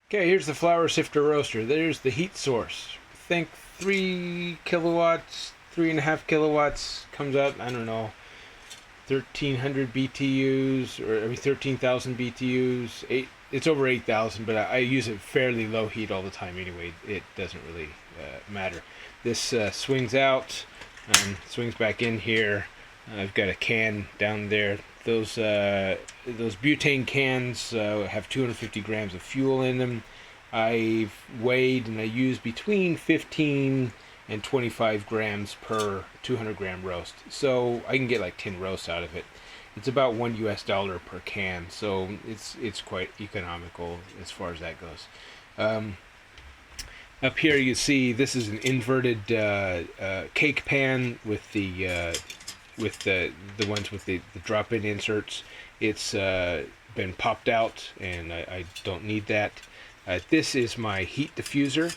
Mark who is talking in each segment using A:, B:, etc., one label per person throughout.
A: Okay, here's the flour sifter roaster. There's the heat source. Think 3 kilowatts, 3.5 kilowatts, comes out, I don't know, 1,300 BTUs, or I mean 13,000 BTUs. It's over 8,000, but I use it fairly low heat all the time anyway. It doesn't really matter. This swings out, swings back in here. I've got a can down there. Those butane cans have 250 grams of fuel in them. I've weighed and I use between 15 and 25 grams per 200 gram roast. So I can get like 10 roasts out of it. It's about $1 per can, so it's quite economical as far as that goes. Up here you see this is an inverted cake pan with the ones with the drop-in inserts. It's been popped out, and I don't need that. This is my heat diffuser.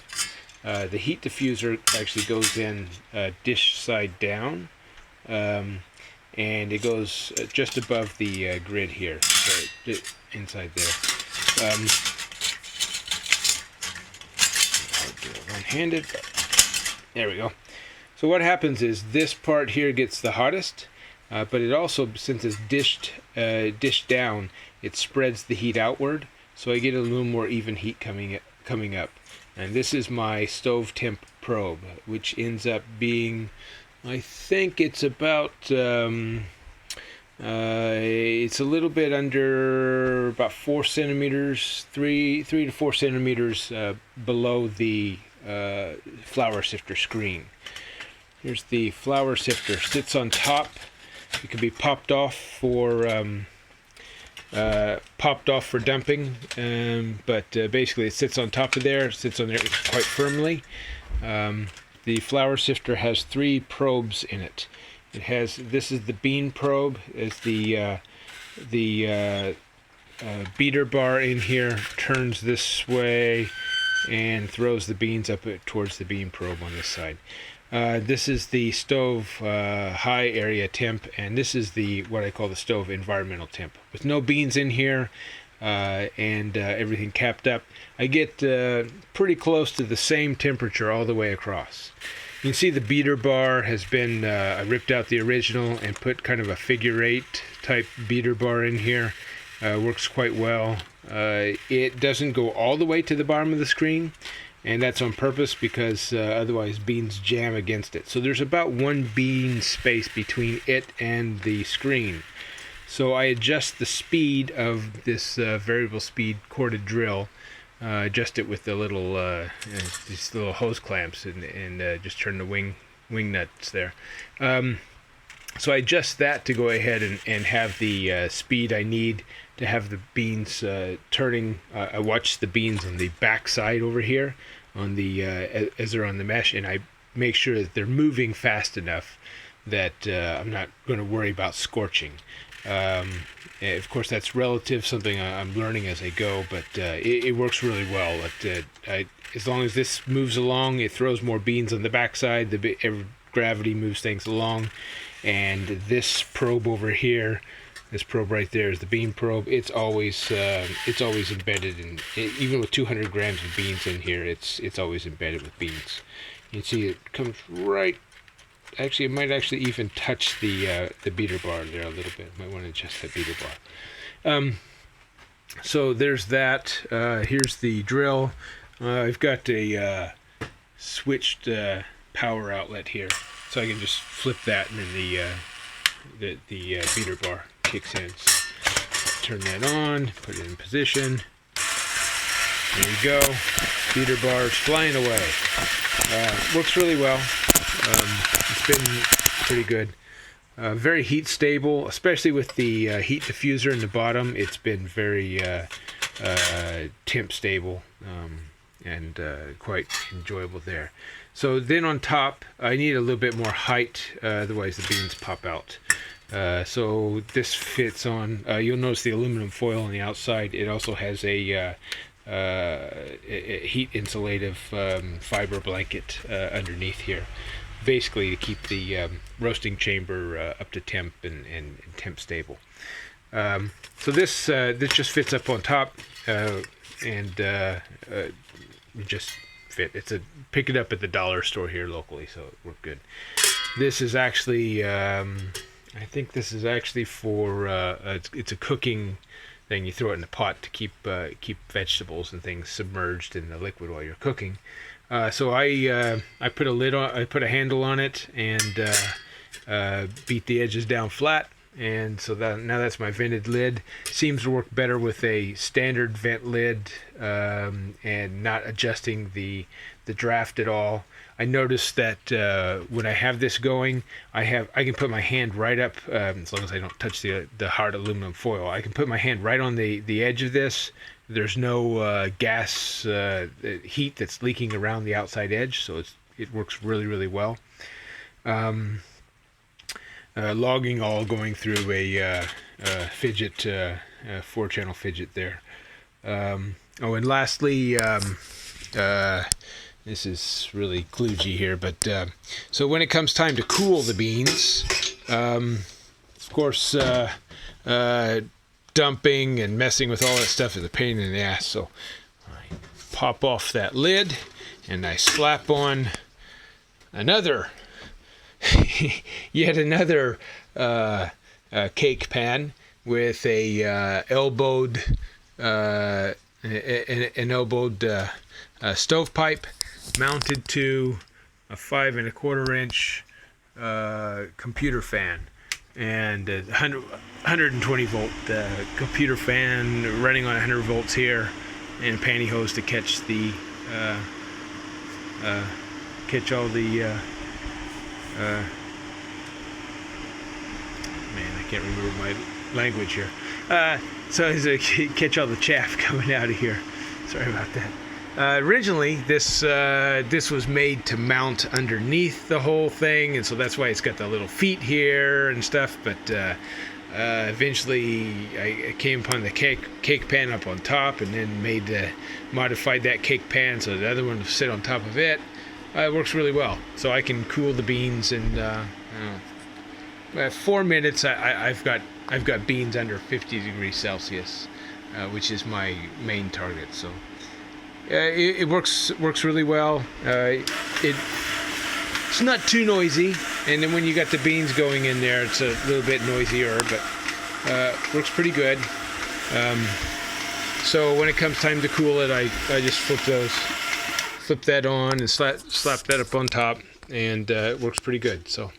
A: The heat diffuser actually goes in dish side down, and it goes just above the grid here, so inside there. I'll do it one-handed. There we go. So what happens is this part here gets the hottest, but it also, since it's dished down, it spreads the heat outward, so I get a little more even heat coming up. And this is my stove temp probe, which ends up being, I think it's about, it's a little bit under about 4 centimeters, 3 to 4 centimeters below the flour sifter screen. Here's the flour sifter. Sits on top. It can be popped off for dumping, but basically it sits on top of there. It sits on there quite firmly. The flour sifter has 3 probes in it. This is the bean probe. As the beater bar in here turns this way and throws the beans up towards the bean probe on this side. This is the stove high area temp, and this is what I call the stove environmental temp. With no beans in here and everything capped up, I get pretty close to the same temperature all the way across. You can see the beater bar has been, I ripped out the original and put kind of a figure 8 type beater bar in here. Works quite well. It doesn't go all the way to the bottom of the screen, and that's on purpose because otherwise beans jam against it. So there's about 1 bean space between it and the screen. So I adjust the speed of this variable speed corded drill, adjust it with the little these little hose clamps, and just turn the wing nuts there. So I adjust that to go ahead and have the speed I need to have the beans turning. I watch the beans on the back side over here on the as they're on the mesh, and I make sure that they're moving fast enough that I'm not going to worry about scorching. Of course, that's relative, something I'm learning as I go, but it works really well. As long as this moves along, it throws more beans on the backside. Gravity moves things along. And this probe over here, this probe right there is the bean probe. It's always embedded in, even with 200 grams of beans in here, it's always embedded with beans. You can see it comes right. Actually, it might actually even touch the beater bar there a little bit. Might want to adjust that beater bar. So there's that. Here's the drill. I've got a switched power outlet here, so I can just flip that, and then the beater bar kicks in. So turn that on, put it in position. There you go. Beater bar's flying away. Works really well. It's been pretty good. Very heat stable, especially with the heat diffuser in the bottom. It's been very temp stable and quite enjoyable there. So then on top, I need a little bit more height, otherwise the beans pop out. So this fits on, you'll notice the aluminum foil on the outside. It also has a heat insulative fiber blanket underneath here, basically to keep the roasting chamber up to temp and temp stable. So this just fits up on top. and just fit. Pick it up at the dollar store here locally, so it worked good. This is actually I think this is actually for it's a cooking thing. You throw it in the pot to keep vegetables and things submerged in the liquid while you're cooking. So I put a lid on, I put a handle on it, and beat the edges down flat. And so now that's my vented lid. Seems to work better with a standard vent lid, and not adjusting the draft at all. I noticed that when I have this going, I can put my hand right up, as long as I don't touch the hard aluminum foil. I can put my hand right on the edge of this. There's no gas heat that's leaking around the outside edge, so it works really, really well. Logging all going through a fidget, 4-channel fidget there. Oh, and lastly, this is really kludgy here, but so when it comes time to cool the beans, of course, dumping and messing with all that stuff is a pain in the ass. So I pop off that lid and I slap on yet another cake pan with an elbowed stovepipe mounted to a 5 1/4 inch computer fan, and a 120 volt computer fan running on 100 volts here, and a pantyhose to catch all the man, I can't remember my language here. So as I catch all the chaff coming out of here. Sorry about that. Originally, this was made to mount underneath the whole thing, and so that's why it's got the little feet here and stuff. But eventually, I came upon the cake pan up on top, and then modified that cake pan so the other one would sit on top of it. It works really well, so I can cool the beans in 4 minutes. I've got beans under 50 degrees Celsius, which is my main target. So it works really well. It's not too noisy, and then when you got the beans going in there, it's a little bit noisier, but works pretty good. So when it comes time to cool it, I just flip that on and slap that up on top, and it works pretty good. So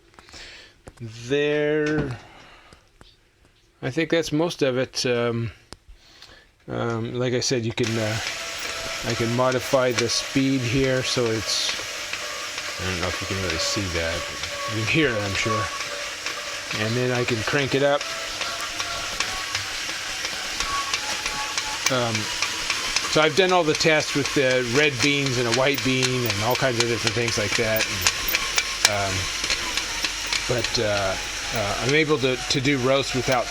A: there, I think that's most of it. Like I said, I can modify the speed here, so it's, I don't know if you can really see that, but you can hear it, I'm sure. And then I can crank it up. So I've done all the tests with the red beans and a white bean and all kinds of different things like that. And, I'm able to do roast without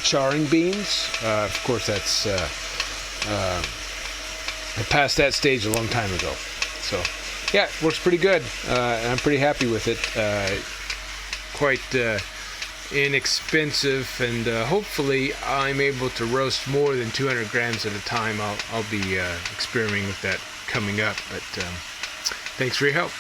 A: charring beans. Of course, that's I passed that stage a long time ago. So yeah, it works pretty good. And I'm pretty happy with it. Quite inexpensive, and hopefully I'm able to roast more than 200 grams at a time. I'll be experimenting with that coming up, but thanks for your help.